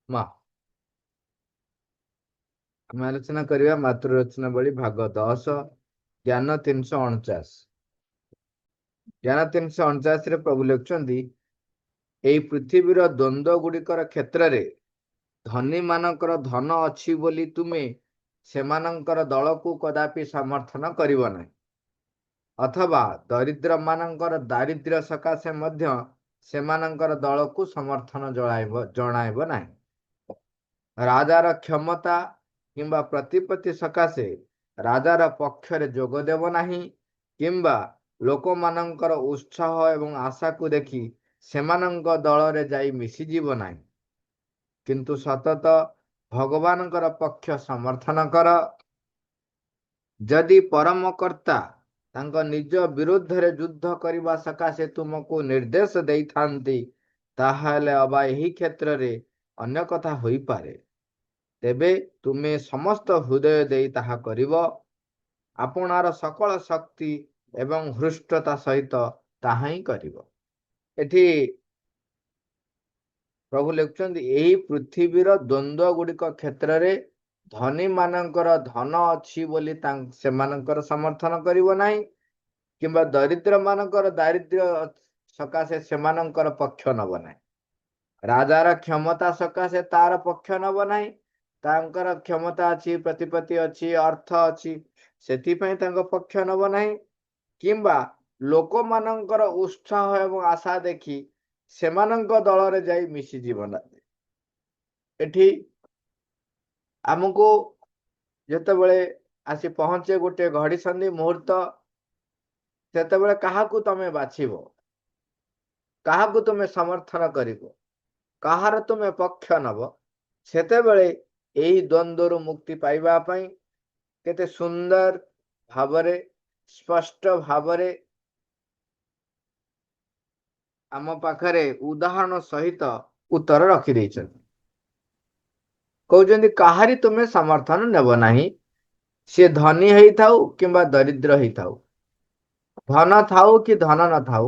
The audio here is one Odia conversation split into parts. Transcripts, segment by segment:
ମା ଆମେ ଆଲୋଚନା କରିବା ମାତୃରଚନା ବଳି ଭାଗ 10 ଜ୍ଞାନ 349। ଜ୍ଞାନ 349 ପ୍ରଭୁ ଲେଖୁଛନ୍ତି, ଏଇ ପୃଥିବୀର ଦ୍ୱନ୍ଦ୍ୱ ଗୁଡ଼ିକର କ୍ଷେତ୍ରରେ ଧନୀ ମାନଙ୍କର ଧନ ଅଛି ବୋଲି ତୁମେ ସେମାନଙ୍କର ଦଳକୁ କଦାପି ସମର୍ଥନ କରିବ ନାହିଁ, ଅଥବା ଦରିଦ୍ର ମାନଙ୍କର ଦାରିଦ୍ର୍ୟ ସକାଶେ ମଧ୍ୟ ସେମାନଙ୍କର ଦଳକୁ ସମର୍ଥନ ଜଣାଇବ ନାହିଁ। ରାଜାର କ୍ଷମତା କିମ୍ବା ପ୍ରତିପତ୍ତି ସକାଶେ ରାଜାର ପକ୍ଷରେ ଯୋଗ ଦେବ ନାହିଁ, କିମ୍ବା ଲୋକମାନଙ୍କର ଉତ୍ସାହ ଏବଂ ଆଶାକୁ ଦେଖି ସେମାନଙ୍କ ଦଳରେ ଯାଇ ମିଶିଯିବ ନାହିଁ, କିନ୍ତୁ ସତତ ଭଗବାନଙ୍କର ପକ୍ଷ ସମର୍ଥନ କର। ଯଦି ପରମକର୍ତ୍ତା ତାଙ୍କ ନିଜ ବିରୁଦ୍ଧରେ ଯୁଦ୍ଧ କରିବା ସକାଶେ ତୁମକୁ ନିର୍ଦ୍ଦେଶ ଦେଇଥାନ୍ତି, ତାହେଲେ ଅବା ଏହି କ୍ଷେତ୍ରରେ ଅନ୍ୟ କଥା ହୋଇପାରେ। ତେବେ ତୁମେ ସମସ୍ତ ହୃଦୟ ଦେଇ ତାହା କରିବ, ଆପଣାର ସକଳ ଶକ୍ତି ଏବଂ ହୃଷ୍ଟତା ସହିତ ତାହା ହିଁ କରିବ। ଏଠି ପ୍ରଭୁ ଲେଖୁଛନ୍ତି, ଏହି ପୃଥିବୀର ଦ୍ୱନ୍ଦ୍ୱ ଗୁଡ଼ିକ କ୍ଷେତ୍ରରେ ଧନୀ ମାନଙ୍କର ଧନ ଅଛି ବୋଲି ସେମାନଙ୍କର ସମର୍ଥନ କରିବ ନାହିଁ, କିମ୍ବା ଦରିଦ୍ର ମାନଙ୍କର ଦାରିଦ୍ର୍ୟ ସକାଶେ ସେମାନଙ୍କର ପକ୍ଷ ନବ ନାହିଁ। ରାଜାର କ୍ଷମତା ସକାଶେ ତାର ପକ୍ଷ ନବ ନାହିଁ। ତାଙ୍କର କ୍ଷମତା ଅଛି, ପ୍ରତିପତ୍ତି ଅଛି, ଅର୍ଥ ଅଛି, ସେଥିପାଇଁ ତାଙ୍କ ପକ୍ଷ ନବ ନାହିଁ, କିମ୍ବା ଲୋକମାନଙ୍କର ଉତ୍ସାହ ଏବଂ ଆଶା ଦେଖି ସେମାନଙ୍କ ଦଳରେ ଯାଇ ମିଶିଯିବ ନାହିଁ। ଏଠି ଆମକୁ ଯେତେବେଳେ ଆସି ପହଞ୍ଚେ ଗୋଟିଏ ଘଡ଼ି ସନ୍ଧି ମୁହୂର୍ତ୍ତ, ସେତେବେଳେ କାହାକୁ ତମେ ବାଛିବ, କାହାକୁ ତୁମେ ସମର୍ଥନ କରିବ, କାହାର ତୁମେ ପକ୍ଷ ନବ, ସେତେବେଳେ ଏହି ଦ୍ୱନ୍ଦ୍ୱରୁ ମୁକ୍ତି ପାଇବା ପାଇଁ କେତେ ସୁନ୍ଦର ଭାବରେ ସ୍ପଷ୍ଟ ଭାବରେ ଆମ ପାଖରେ ଉଦାହରଣ ସହିତ ଉତ୍ତର ରଖିଦେଇଛନ୍ତି। କହୁଛନ୍ତି, କାହାରି ତୁମେ ସମର୍ଥନ ନେବ ନାହିଁ, ସେ ଧନୀ ହେଇଥାଉ କିମ୍ବା ଦରିଦ୍ର ହେଇଥାଉ, ଧନ ଥାଉ କି ଧନ ନଥାଉ,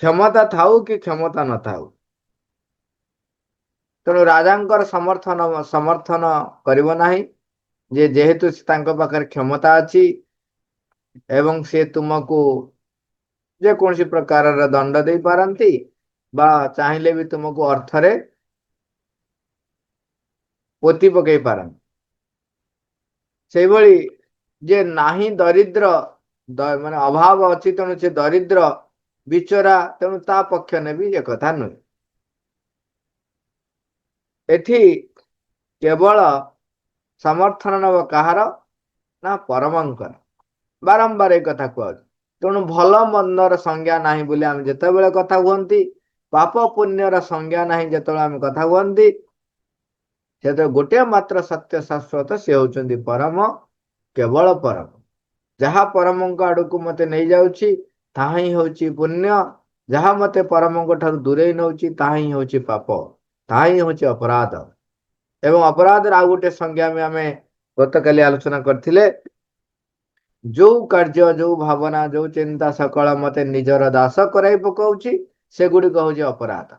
କ୍ଷମତା ଥାଉ କି କ୍ଷମତା ନଥାଉ। ତେଣୁ ରାଜାଙ୍କର ସମର୍ଥନ କରିବ ନାହିଁ, ଯେହେତୁ ତାଙ୍କ ପାଖରେ କ୍ଷମତା ଅଛି ଏବଂ ସେ ତୁମକୁ ଯେକୌଣସି ପ୍ରକାରର ଦଣ୍ଡ ଦେଇପାରନ୍ତି, ବା ଚାହିଁଲେ ବି ତୁମକୁ ଅର୍ଥରେ ପୋତି ପକେଇ ପାରନ୍ତି। ସେଇଭଳି ଯେ ନାହିଁ ଦରିଦ୍ର, ମାନେ ଅଭାବ ଅଛି, ତେଣୁ ସେ ଦରିଦ୍ର ବିଚରା, ତେଣୁ ତା ପକ୍ଷ ନେବି ଏକଥା ନୁହେଁ। ଏଠି କେବଳ ସମର୍ଥନ ନେବ କାହାର ନା ପରମଙ୍କର। ବାରମ୍ବାର ଏ କଥା କୁହାଯାଉଛି। ତେଣୁ ଭଲ ମନ୍ଦର ସଂଜ୍ଞା ନାହିଁ ବୋଲି ଆମେ ଯେତେବେଳେ କଥା ହୁଅନ୍ତି, ପାପ ପୁଣ୍ୟର ସଂଜ୍ଞା ନାହିଁ ଯେତେବେଳେ ଆମେ କଥା ହୁଅନ୍ତି, ସେତେବେଳେ ଗୋଟିଏ ମାତ୍ର ସତ୍ୟ ଶାଶ୍ୱତ, ସେ ହେଉଛନ୍ତି ପରମ, କେବଳ ପରମ। ଯାହା ପରମଙ୍କ ଆଡକୁ ମତେ ନେଇଯାଉଛି ତାହା ହିଁ ହେଉଛି ପୁଣ୍ୟ, ଯାହା ମତେ ପରମଙ୍କ ଠାରୁ ଦୂରେଇ ନେଉଛି ତାହା ହିଁ ହେଉଛି ପାପ, ତାହା ହିଁ ହେଉଛି ଅପରାଧ। ଏବଂ ଅପରାଧର ଆଉ ଗୋଟେ ସଂଜ୍ଞା ଆମେ ଗତକାଲି ଆଲୋଚନା କରିଥିଲେ, ଯୋଉ କାର୍ଯ୍ୟ, ଯୋଉ ଭାବନା, ଯୋଉ ଚିନ୍ତା ସକଳ ମତେ ନିଜର ଦାସ କରାଇ ପକାଉଛି, ସେଗୁଡିକ ହଉଛି ଅପରାଧ।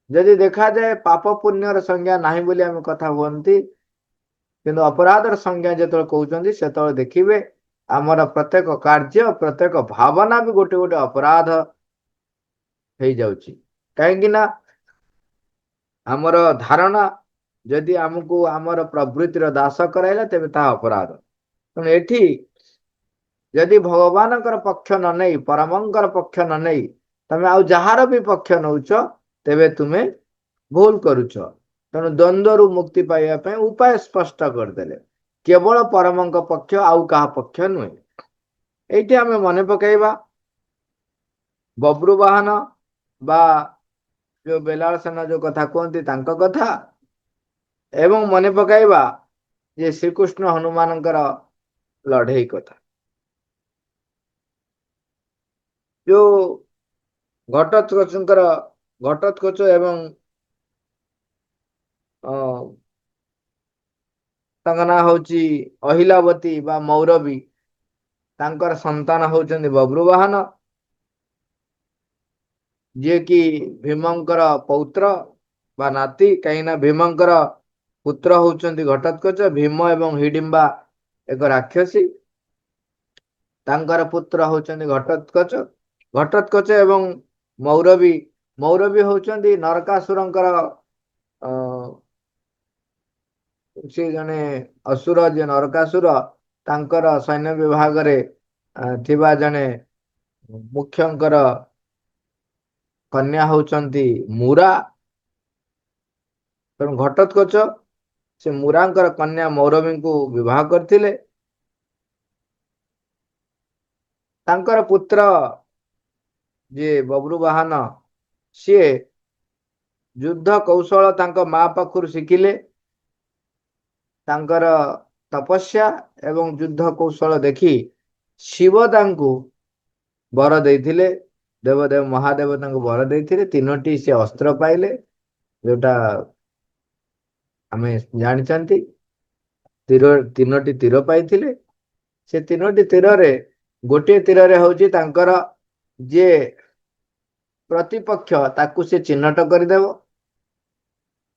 ଯଦି ଦେଖାଯାଏ ପାପ ପୁଣ୍ୟର ସଂଜ୍ଞା ନାହିଁ ବୋଲି ଆମେ କଥା ହୁଅନ୍ତି, କିନ୍ତୁ ଅପରାଧର ସଂଜ୍ଞା ଯେତେବେଳେ କହୁଛନ୍ତି, ସେତେବେଳେ ଦେଖିବେ ଆମର ପ୍ରତ୍ୟେକ କାର୍ଯ୍ୟ, ପ୍ରତ୍ୟେକ ଭାବନା ବି ଗୋଟେ ଗୋଟେ ଅପରାଧ ହେଇଯାଉଛି। କାହିଁକି ନା ଆମର ଧାରଣା ଯଦି ଆମକୁ ଆମର ପ୍ରବୃତ୍ତିର ଦାସ କରାଇଲା, ତେବେ ତାହା ଅପରାଧ। ତେଣୁ ଏଠି ଯଦି ଭଗବାନଙ୍କର ପକ୍ଷ ନ ନେଇ, ପରମଙ୍କର ପକ୍ଷ ନ ନେଇ ତମେ ଆଉ ଯାହାର ବି ପକ୍ଷ ନଉଛ, ତେବେ ତୁମେ ଭୁଲ କରୁଛ। ତେଣୁ ଦ୍ୱନ୍ଦ୍ୱରୁ ମୁକ୍ତି ପାଇବା ପାଇଁ ଉପାୟ ସ୍ପଷ୍ଟ କରିଦେଲେ, କେବଳ ପରମଙ୍କ ପକ୍ଷ, ଆଉ କାହା ପକ୍ଷ ନୁହେଁ। ଏଇଠି ଆମେ ମନେ ପକାଇବା ବବ୍ରୁବାହନ ବା ଯୋଉ ବେଲାଳ ସେନ ଯୋଉ କଥା କୁହନ୍ତି ତାଙ୍କ କଥା, ଏବଂ ମନେ ପକାଇବା ଯେ ଶ୍ରୀକୃଷ୍ଣ ହନୁମାନଙ୍କର ଲଢେଇ କଥା। ଯୋଉ ଘଟୋତ୍କଚ ଏବଂ ତାଙ୍କ ନାଁ ହଉଛି ଅହିଲାବତୀ ବା ମୌରବୀ, ତାଙ୍କର ସନ୍ତାନ ହଉଛନ୍ତି ବବ୍ରୁବାହନ, ଯିଏକି ଭୀମଙ୍କର ପୌତ୍ର। ବା ନାତି, କାହିଁକି ନା ଭୀମଙ୍କର ପୁତ୍ର ହଉଛନ୍ତି ଘଟୋତ୍କଚ। ଭୀମ ଏବଂ ହିଡିମ୍ବା ଏକ ରାକ୍ଷସୀ, ତାଙ୍କର ପୁତ୍ର ହଉଛନ୍ତି ଘଟୋତ୍କଚ। ଘଟୋତ୍କଚ ଏବଂ ମୌରବୀ, ମୌରବୀ ହଉଛନ୍ତି ନରକାସୁରଙ୍କର ସେ ଜଣେ ଅସୁର, ଯେ ନରକାସୁର, ତାଙ୍କର ସୈନ୍ୟ ବିଭାଗରେ ଥିବା ଜଣେ ମୁଖ୍ୟଙ୍କର କନ୍ୟା ହଉଛନ୍ତି ମୁରା। ତେଣୁ ଘଟୋତ୍କଚ ସେ ମୁରାଙ୍କର କନ୍ୟା ମୌରବୀଙ୍କୁ ବିବାହ କରିଥିଲେ। ତାଙ୍କର ପୁତ୍ର ଯିଏ ବବ୍ରୁବାହନ, ସିଏ ଯୁଦ୍ଧ କୌଶଳ ତାଙ୍କ ମା ପାଖରୁ ଶିଖିଲେ। ତାଙ୍କର ତପସ୍ୟା ଏବଂ ଯୁଦ୍ଧ କୌଶଳ ଦେଖି ଶିବ ତାଙ୍କୁ ବର ଦେଇଥିଲେ। ଦେବଦେବ ମହାଦେବ ତାଙ୍କୁ ବର ଦେଇଥିଲେ। 3ଟି ସେ ଅସ୍ତ୍ର ପାଇଲେ, ଯୋଉଟା ଆମେ ଜାଣିଛନ୍ତି। 3ଟି ତୀର ପାଇଥିଲେ। ସେ 3ଟି ତୀରରେ ଗୋଟିଏ ତୀରରେ ହଉଛି ତାଙ୍କର ଯିଏ ପ୍ରତିପକ୍ଷ ତାକୁ ସେ ଚିହ୍ନଟ କରିଦେବ,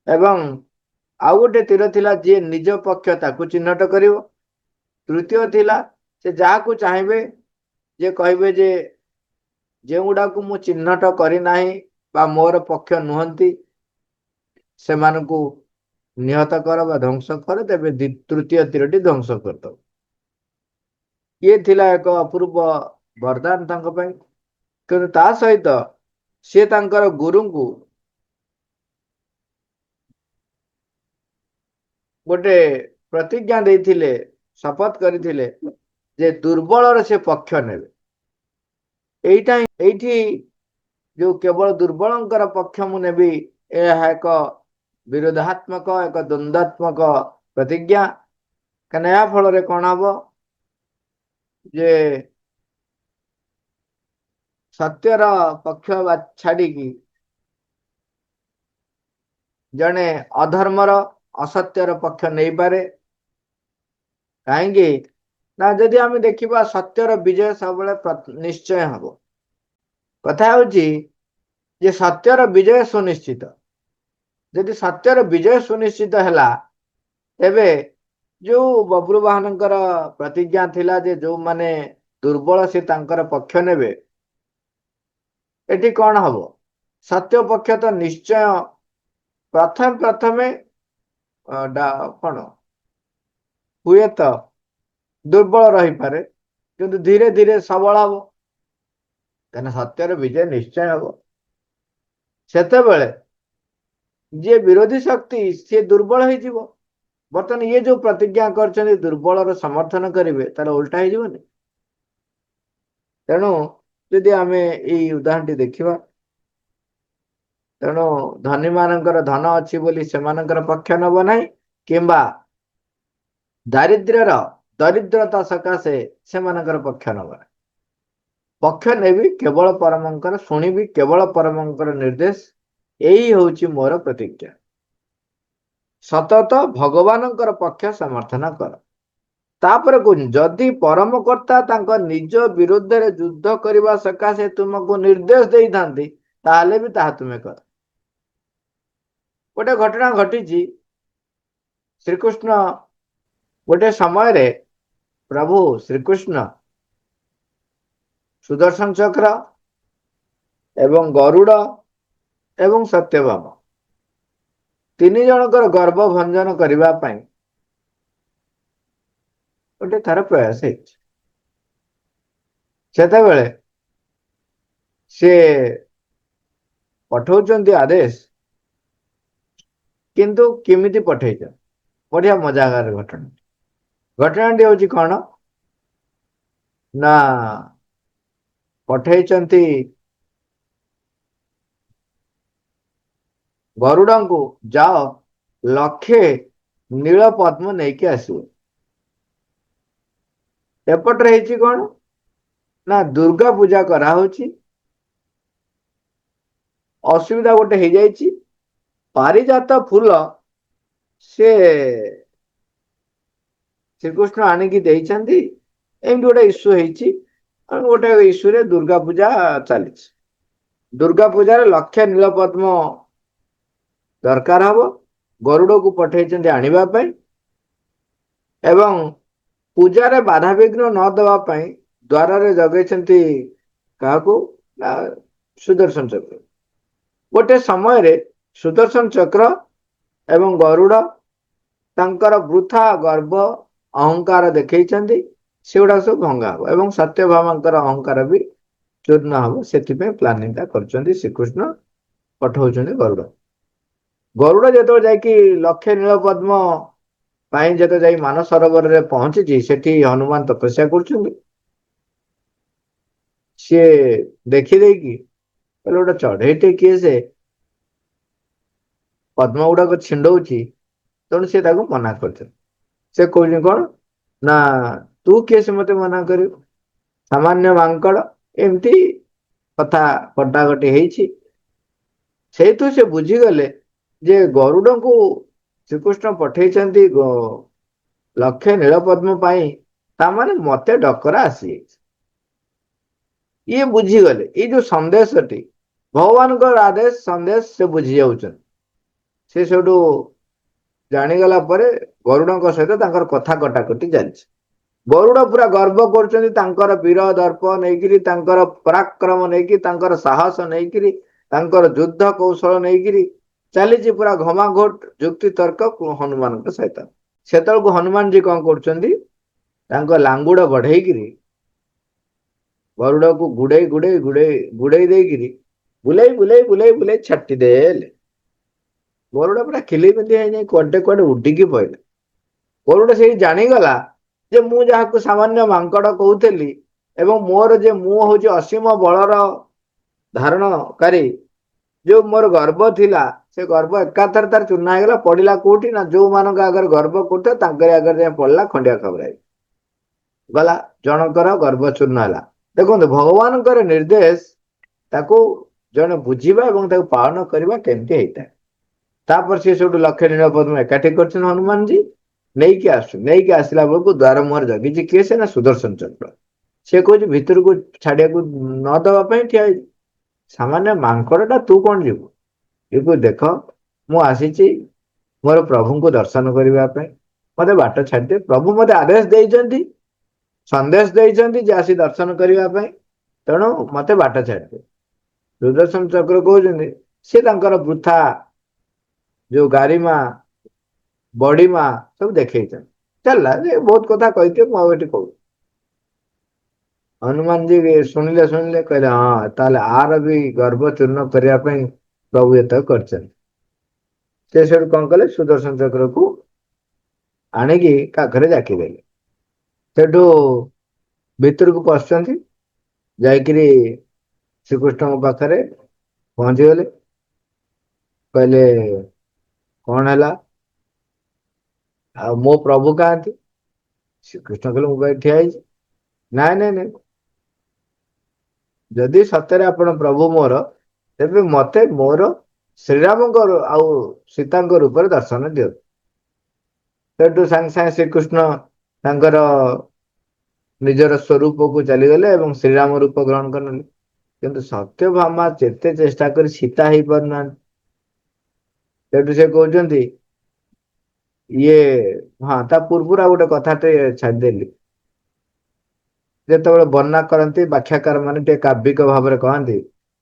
ଏବଂ ଆଉ ଗୋଟେ ତୀର ଥିଲା ଯିଏ ନିଜ ପକ୍ଷ ତାକୁ ଚିହ୍ନଟ କରିବ। ତୃତୀୟ ଥିଲା ସେ ଯାହାକୁ ଚାହିଁବେ, ଯେ କହିବେ ଯେ ଯେଉଁଗୁଡାକୁ ମୁଁ ଚିହ୍ନଟ କରିନାହିଁ ବା ମୋର ପକ୍ଷ ନୁହନ୍ତି ସେମାନଙ୍କୁ ନିହତ କର ବା ଧ୍ୱଂସ କର, ତେବେ ତୃତୀୟ ତୀରଟି ଧ୍ୱଂସ କରିଦବ। ଇଏ ଥିଲା ଏକ ଅପୂର୍ବ ବରଦାନ ତାଙ୍କ ପାଇଁ। କିନ୍ତୁ ତା ସହିତ ସେ ତାଙ୍କର ଗୁରୁଙ୍କୁ ଗୋଟେ ପ୍ରତିଜ୍ଞା ଦେଇଥିଲେ, ଶପଥ କରିଥିଲେ ଯେ ଦୁର୍ବଳର ସେ ପକ୍ଷ ନେବେ। ଏଇଠି ଯୋଉ କେବଳ ଦୁର୍ବଳଙ୍କର ପକ୍ଷ ମୁଁ ନେବି, ଏହା ଏକ ବିରୋଧାତ୍ମକ, ଏକ ଦ୍ୱନ୍ଦାତ୍ମକ ପ୍ରତିଜ୍ଞା। କାରଣ ଏହା ଫଳରେ କଣ ହବ, ଯେ ସତ୍ୟର ପକ୍ଷ ଛାଡିକି ଜଣେ ଅଧର୍ମର, ଅସତ୍ୟର ପକ୍ଷ ନେଇପାରେ। କାହିଁକି ନା ଯଦି ଆମେ ଦେଖିବା ସତ୍ୟର ବିଜୟ ସବୁବେଳେ ନିଶ୍ଚୟ ହବ। କଥା ହଉଛି ଯେ ସତ୍ୟର ବିଜୟ ସୁନିଶ୍ଚିତ। ଯଦି ସତ୍ୟର ବିଜୟ ସୁନିଶ୍ଚିତ ହେଲା, ତେବେ ଯୋଉ ବବ୍ରୁବାହନଙ୍କର ପ୍ରତିଜ୍ଞା ଥିଲା ଯେ ଯୋଉମାନେ ଦୁର୍ବଳ ସେ ତାଙ୍କର ପକ୍ଷ ନେବେ, ଏଠି କଣ ହବ, ସତ୍ୟ ପକ୍ଷ ତ ନିଶ୍ଚୟ ପ୍ରଥମେ କଣ ହୁଏତ ଦୁର୍ବଳ ରହିପାରେ, କିନ୍ତୁ ଧୀରେ ଧୀରେ ସବଳ ହବ। କାହିଁକିନା ସତ୍ୟର ବିଜୟ ନିଶ୍ଚୟ ହବ। ସେତେବେଳେ ଯିଏ ବିରୋଧୀ ଶକ୍ତି ସିଏ ଦୁର୍ବଳ ହେଇଯିବ। ବର୍ତ୍ତମାନ ଇଏ ଯୋଉ ପ୍ରତିଜ୍ଞା କରିଛନ୍ତି ଦୁର୍ବଳର ସମର୍ଥନ କରିବେ, ତାର ଓଲଟା ହେଇଯିବନି। ତେଣୁ ଯଦି ଆମେ ଏଇ ଉଦାହରଣଟି ଦେଖିବା, ତେଣୁ ଧନୀ ମାନଙ୍କର ଧନ ଅଛି ବୋଲି ସେମାନଙ୍କର ପକ୍ଷ ନେବ ନାହିଁ, କିମ୍ବା ଦରିଦ୍ରତା ସକାଶେ ସେମାନଙ୍କର ପକ୍ଷ ନେବ ନାହିଁ। ପକ୍ଷ ନେବି କେବଳ ପରମଙ୍କର, ଶୁଣିବି କେବଳ ପରମଙ୍କର ନିର୍ଦ୍ଦେଶ। ଏଇ ହଉଛି ମୋର ପ୍ରତିଜ୍ଞା। ସତତ ଭଗବାନଙ୍କର ପକ୍ଷ ସମର୍ଥନ କର। ତାପରେ କହୁଛି, ଯଦି ପରମକର୍ତ୍ତା ତାଙ୍କ ନିଜ ବିରୁଦ୍ଧରେ ଯୁଦ୍ଧ କରିବା ସକାଶେ ତୁମକୁ ନିର୍ଦ୍ଦେଶ ଦେଇଥାନ୍ତି, ତାହେଲେ ବି ତାହା ତୁମେ କର। ଗୋଟେ ଘଟଣା ଘଟିଛି। ଶ୍ରୀକୃଷ୍ଣ ଗୋଟେ ସମୟରେ, ପ୍ରଭୁ ଶ୍ରୀକୃଷ୍ଣ ସୁଦର୍ଶନ ଚକ୍ର ଏବଂ ଗରୁଡ ଏବଂ ସତ୍ୟଭାମା 3 ଜଣଙ୍କର ଗର୍ବ ଭଞ୍ଜନ କରିବା ପାଇଁ ଗୋଟେ ତାର ପ୍ରୟାସ ହେଇଛି। ସେତେବେଳେ ସେ ପଠଉଛନ୍ତି ଆଦେଶ, କିନ୍ତୁ କେମିତି ପଠେଇଛ, ବଢିଆ ମଜାଦାର ଘଟଣା। ଘଟଣାଟି ହଉଛି କଣ ନା, ପଠେଇଛନ୍ତି ଗରୁଡଙ୍କୁ, ଯାଅ 1,00,000 ନୀଳ ପଦ୍ମ ନେଇକି ଆସିବ। ଏପଟରେ ହେଇଛି କଣ ନା, ଦୁର୍ଗା ପୂଜା କରାହଉଛି। ଅସୁବିଧା ଗୋଟେ ହେଇଯାଇଛି। ପାରିଜାତ ଫୁଲ ସେ ଶ୍ରୀକୃଷ୍ଣ ଆଣିକି ଦେଇଛନ୍ତି। ଏମିତି ଗୋଟେ ଇସ୍ୟୁ ହେଇଛି। ଗୋଟେ ଇସ୍ୟୁରେ ଦୁର୍ଗା ପୂଜା ଚାଲିଛି। ଦୁର୍ଗା ପୂଜାରେ 1,00,000 ନୀଳ ପଦ୍ମ ଦରକାର ହବ ଗରୁଡକୁ ପଠେଇଛନ୍ତି ଆଣିବା ପାଇଁ ଏବଂ ପୂଜାରେ ବାଧାବିଘ୍ନ ନ ଦେବା ପାଇଁ ଦ୍ୱାରରେ ଜଗେଇଛନ୍ତି କାହାକୁ ନା ସୁଦର୍ଶନ ଚକ୍ର। ଗୋଟେ ସମୟରେ ସୁଦର୍ଶନ ଚକ୍ର ଏବଂ ଗରୁଡ ତାଙ୍କର ବୃଥା ଗର୍ବ ଅହଙ୍କାର ଦେଖେଇଛନ୍ତି, ସେଗୁଡା ସବୁ ଭଙ୍ଗା ହବ ଏବଂ ସତ୍ୟଭାମାଙ୍କର ଅହଙ୍କାର ବି ଚୂର୍ଣ୍ଣ ହବ। ସେଥିପାଇଁ ପ୍ଲାନିଂଟା କରିଛନ୍ତି ଶ୍ରୀକୃଷ୍ଣ ପଠଉଛନ୍ତି ଗରୁଡ। ଗରୁଡ ଯେତେବେଳେ ଯାଇକି ଲକ୍ଷେ ନୀଳପଦ୍ମ ପାଇଁ ଯେତେବେଳେ ଯାଇ ମାନସରୋବରରେ ପହଞ୍ଚିଛି, ସେଠି ହନୁମାନ ତପସ୍ୟା କରୁଛନ୍ତି। ସିଏ ଦେଖିଦେଇକି କହିଲେ ଗୋଟେ ଚଢେଇଟେ କିଏ ସେ ପଦ୍ମ ଗୁଡାକ ଛିଣ୍ଡଉଛି, ତେଣୁ ସେ ତାକୁ ମନା କରିଛନ୍ତି। ସେ କହୁଛି କଣ ନା ତୁ କିଏ ସେ ମତେ ମନା କରିବୁ, ସାମାନ୍ୟ ମାଙ୍କଡ, ଏମିତି କଥା କଟାକଟି ହେଇଛି। ସେଇଠୁ ସେ ବୁଝିଗଲେ ଯେ ଗରୁଡଙ୍କୁ ଶ୍ରୀକୃଷ୍ଣ ପଠେଇଛନ୍ତି ଲକ୍ଷେ ନୀଳପଦ୍ମ ପାଇଁ, ତାମାନେ ମତେ ଡକରା ଆସିଯାଇଛି। ଇଏ ବୁଝିଗଲେ ଏଇ ଯୋଉ ସନ୍ଦେଶଟି ଭଗବାନଙ୍କର ଆଦେଶ ସନ୍ଦେଶ ସେ ବୁଝି ଯାଉଛନ୍ତି। ସେ ସେଠୁ ଜାଣିଗଲା ପରେ ଗରୁଡଙ୍କ ସହିତ ତାଙ୍କର କଥା କଟାକଟି ଚାଲିଛି। ଗରୁଡ ପୁରା ଗର୍ବ କରୁଛନ୍ତି ତାଙ୍କର ବୀର ଦର୍ପ ନେଇକିରି, ତାଙ୍କର ପରାକ୍ରମ ନେଇକି, ତାଙ୍କର ସାହସ ନେଇକିରି, ତାଙ୍କର ଯୁଦ୍ଧ କୌଶଳ ନେଇକିରି ଚାଲିଛି ପୁରା ଘମାଘୋଟ ଯୁକ୍ତି ତର୍କ ହନୁମାନଙ୍କ ସହିତ। ସେତେବେଳକୁ ହନୁମାନଜୀ କଣ କରୁଛନ୍ତି, ତାଙ୍କ ଲାଙ୍ଗୁଡ ବଢେଇକିରି ଗରୁଡକୁ ଗୁଡେଇ ଗୁଡେଇ ଗୁଡେଇ ଗୁଡେଇ ଦେଇକିରି ବୁଲେଇ ବୁଲେଇ ବୁଲେଇ ବୁଲେଇ ଛାଟି ଦେଲେ। ଗରୁଡ ପୁରା ଖିଲି ପିନ୍ଧି ହେଇଯାଇ କୁଆଡେ କୁଆଡେ ଉଡିକି ପଇଲେ। ଗରୁଡ ସେଇ ଜାଣିଗଲା ଯେ ମୁଁ ଯାହାକୁ ସାମାନ୍ୟ ମାଙ୍କଡ କହୁଥିଲି ଏବଂ ମୋର ଯେ ମୁଁ ହଉଛି ଅସୀମ ବଳର ଧାରଣକାରୀ, ଯୋଉ ମୋର ଗର୍ବ ଥିଲା, ସେ ଗର୍ବ ଏକାଥରେ ତାର ଚୂର୍ଣ୍ଣ ହେଇଗଲା। ପଡିଲା କୋଉଠି ନା ଯୋଉମାନଙ୍କ ଆଗରେ ଗର୍ବ କରୁଥାଏ ତାଙ୍କରି ଆଗରେ ଯାଇ ପଡିଲା, ଖଣ୍ଡିଆ ଖାବରା ହେଇକି ଗଲା। ଜଣଙ୍କର ଗର୍ବ ଚୂର୍ଣ୍ଣ ହେଲା। ଦେଖନ୍ତୁ ଭଗବାନଙ୍କର ନିର୍ଦ୍ଦେଶ ତାକୁ ଜଣେ ବୁଝିବା ଏବଂ ତାକୁ ପାଳନ କରିବା କେମିତି ହେଇଥାଏ। ତାପରେ ସେ ସବୁଠୁ ଲକ୍ଷେ ନୀଳପଦ୍ମ ଏକାଠି କରିଛନ୍ତି ହନୁମାନଜୀ, ନେଇକି ଆସୁଛନ୍ତି। ନେଇକି ଆସିଲା ବେଳକୁ ଦ୍ୱାର ମୁହଁରେ ଜଗିଛି କିଏ ସେ ନା ସୁଦର୍ଶନ ଚକ୍ର। ସେ କହୁଛି ଭିତରକୁ ଛାଡିବାକୁ ନ ଦେବା ପାଇଁ ଠିଆ ହେଇଛି। ସାମାନ୍ୟ ମାଙ୍କଡଟା ତୁ କଣ ଯିବୁ? ଇଏ ଦେଖ ମୁଁ ଆସିଛି ମୋର ପ୍ରଭୁଙ୍କୁ ଦର୍ଶନ କରିବା ପାଇଁ, ମତେ ବାଟ ଛାଡିଦିଏ। ପ୍ରଭୁ ମତେ ଆଦେଶ ଦେଇଛନ୍ତି, ସନ୍ଦେଶ ଦେଇଛନ୍ତି ଯେ ଆସି ଦର୍ଶନ କରିବା ପାଇଁ, ତେଣୁ ମତେ ବାଟ ଛାଡିଦିଏ। ସୁଦର୍ଶନ ଚକ୍ର କହୁଛନ୍ତି ସେ ତାଙ୍କର ବୃଥା ଯୋଉ ଗାରିମା ବଡିମା ସବୁ ଦେଖେଇଛନ୍ତି। ଚାଲିଲା ଯେ ବହୁତ କଥା କହିଥିବେ, ମୁଁ ଆଉ ଏଠି କହୁଛି। ହନୁମାନଜୀ ଶୁଣିଲେ ଶୁଣିଲେ କହିଲେ ହଁ ତାହେଲେ ଆର ବି ଗର୍ବ ଚୂର୍ଣ୍ଣ କରିବା ପାଇଁ ପ୍ରଭୁ ଏତକ କରିଛନ୍ତି। ସେ ସେଠୁ କଣ କଲେ, ସୁଦର୍ଶନ ଚକ୍ରକୁ ଆଣିକି କାଖରେ ଜାକିଦେଲେ। ସେଠୁ ଭିତରକୁ ପଶୁଛନ୍ତି, ଯାଇକିରି ଶ୍ରୀକୃଷ୍ଣଙ୍କ ପାଖରେ ପହଞ୍ଚିଗଲେ। କହିଲେ କଣ ହେଲା ଆଉ ମୋ ପ୍ରଭୁ କାହାନ୍ତି? ଶ୍ରୀକୃଷ୍ଣ କହିଲେ ମୁଁ ପାଇଁ ଠିଆ ହେଇଛି। ନାଇଁ ନାଇଁ ନାଇଁ, ଯଦି ସତରେ ଆପଣ ପ୍ରଭୁ ମୋର, ତେବେ ମତେ ମୋର ଶ୍ରୀରାମଙ୍କ ଆଉ ସୀତାଙ୍କ ରୂପରେ ଦର୍ଶନ ଦିଅନ୍ତୁ। ସେଠୁ ସାଙ୍ଗେ ସାଙ୍ଗେ ଶ୍ରୀକୃଷ୍ଣ ତାଙ୍କର ନିଜର ସ୍ୱରୂପକୁ ଚାଲିଗଲେ ଏବଂ ଶ୍ରୀରାମ ରୂପ ଗ୍ରହଣ କରିନେଲେ। କିନ୍ତୁ ସତ୍ୟଭାମା ଯେତେ ଚେଷ୍ଟା କରି ସୀତା ହେଇପାରୁନାହାନ୍ତି। ସେଠୁ ସେ କହୁଛନ୍ତି ଇଏ ହଁ ତା ପୂର୍ବରୁ ଆଉ ଗୋଟେ କଥାଟେ ଛାଡିଦେଲି। ଯେତେବେଳେ ବର୍ଣ୍ଣନା କରନ୍ତି ବ୍ୟାଖ୍ୟାକାର ମାନେ ଟିକେ କାବ୍ୟିକ ଭାବରେ କହନ୍ତି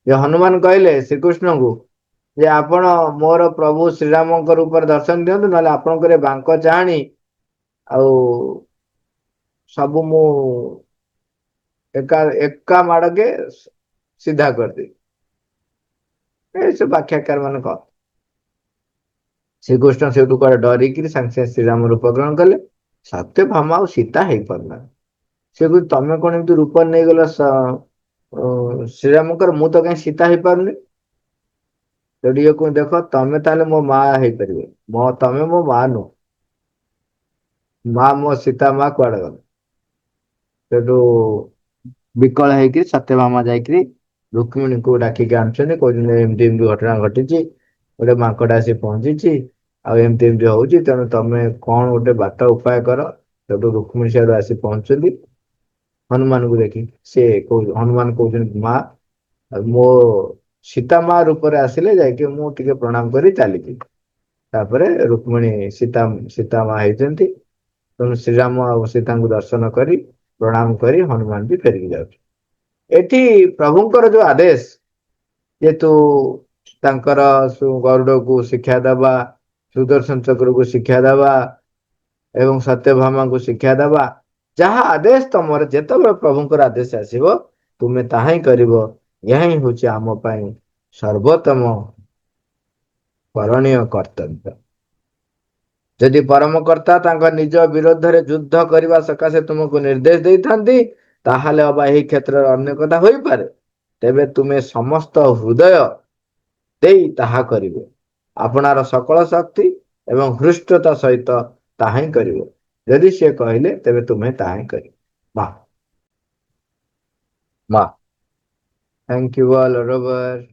ଯେ ହନୁମାନ କହିଲେ ଶ୍ରୀକୃଷ୍ଣଙ୍କୁ ଯେ ଆପଣ ମୋର ପ୍ରଭୁ ଶ୍ରୀରାମଙ୍କ ରୂପରେ ଦର୍ଶନ ଦିଅନ୍ତୁ, ନହେଲେ ଆପଣଙ୍କର ବାଙ୍କ ଚାହାଣୀ ଆଉ ସବୁ ମୁଁ ଏକା ମାଡକେ ସିଧା କରିଦେବି। ଏସବୁ ବ୍ୟାଖ୍ୟାକାର ମାନେ କହ। ଶ୍ରୀକୃଷ୍ଣ ସେଇଠୁ କୁଆଡେ ଡରିକିରି ସାଙ୍ଗେ ସାଙ୍ଗେ ଶ୍ରୀରାମ ରୂପ ଗ୍ରହଣ କଲେ। ସତ୍ୟଭାମା ଆଉ ସୀତା ହେଇପାରୁନାହାନ୍ତି। ସେ କହୁଛି ତମେ କଣ ଏମିତି ରୂପ ନେଇଗଲ ଶ୍ରୀରାମଙ୍କର, ମୁଁ ତ କାହିଁ ସୀତା ହେଇପାରୁନି। ସେଠୁ ଇଏ କୁହ ଦେଖ ତମେ ତାହେଲେ ମୋ ମା ହେଇପାରିବ, ତମେ ମୋ ମା ନୁହ। ମା ମୋ ସୀତା ମା କୁଆଡେ ଗଲେ? ସେଠୁ ବିକଳ ହେଇକିରି ସତ୍ୟଭାମା ଯାଇକିରି ରୁକ୍ମିଣୀଙ୍କୁ ଡାକିକି ଆଣୁଛନ୍ତି। କହୁଛନ୍ତି ଏମିତି ଏମିତି ଘଟଣା ଘଟିଛି, ଗୋଟେ ମାଙ୍କଡ ଆସି ପହଞ୍ଚିଛି, ଆଉ ଏମିତି ଏମିତି ହଉଛି, ତେଣୁ ତମେ କଣ ଗୋଟେ ବାଟ ଉପାୟ କର। ସେଠୁ ରୁକ୍ମିଣୀ ସିଆଡୁ ଆସି ପହଞ୍ଚୁଛନ୍ତି ହନୁମାନଙ୍କୁ ଦେଖି। ସେ ହନୁମାନ କହୁଛନ୍ତି ମା ମୋ ସୀତା ମା ରୂପରେ ଆସିଲେ ଯାଇକି ମୁଁ ଟିକେ ପ୍ରଣାମ କରି ଚାଲିଯିବି। ତାପରେ ରୁକ୍ମିଣୀ ସୀତା ମା ହେଇଛନ୍ତି। ତେଣୁ ଶ୍ରୀରାମ ଆଉ ସୀତାଙ୍କୁ ଦର୍ଶନ କରି ପ୍ରଣାମ କରି ହନୁମାନ ବି ଫେରିକି ଯାଉଛି। ଏଠି ପ୍ରଭୁଙ୍କର ଯୋଉ ଆଦେଶ, ଯେହେତୁ ତାଙ୍କର ଗରୁଡକୁ ଶିକ୍ଷା ଦେବା, ସୁଦର୍ଶନ ଚକ୍ରକୁ ଶିକ୍ଷା ଦେବା ଏବଂ ସତ୍ୟଭାମାଙ୍କୁ ଶିକ୍ଷା ଦେବା, ଯାହା ଆଦେଶ ତମର ଯେତେବେଳେ ପ୍ରଭୁଙ୍କର ଆଦେଶ ଆସିବ ତୁମେ ତାହା ହିଁ କରିବ। ଏହା ହିଁ ହଉଛି ଆମ ପାଇଁ ସର୍ବୋତ୍ତମ କରଣୀୟ କର୍ତ୍ତବ୍ୟ। ଯଦି ପରମକର୍ତ୍ତା ତାଙ୍କ ନିଜ ବିରୋଧରେ ଯୁଦ୍ଧ କରିବା ସକାଶେ ତୁମକୁ ନିର୍ଦ୍ଦେଶ ଦେଇଥାନ୍ତି, ତାହେଲେ ଅବା ଏହି କ୍ଷେତ୍ରରେ ଅନ୍ୟ କଥା ହୋଇପାରେ। ତେବେ ତୁମେ ସମସ୍ତ ହୃଦୟ ଦେଇ ତାହା କରିବେ, ଆପଣାର ସକଳ ଶକ୍ତି ଏବଂ ହୃଷ୍ଟତା ସହିତ ତାହା ହିଁ କରିବ। ଯଦି ସିଏ କହିଲେ ତେବେ ତୁମେ ତାହା ହିଁ କରିବ। ମା ମା। Thank you all, Robert.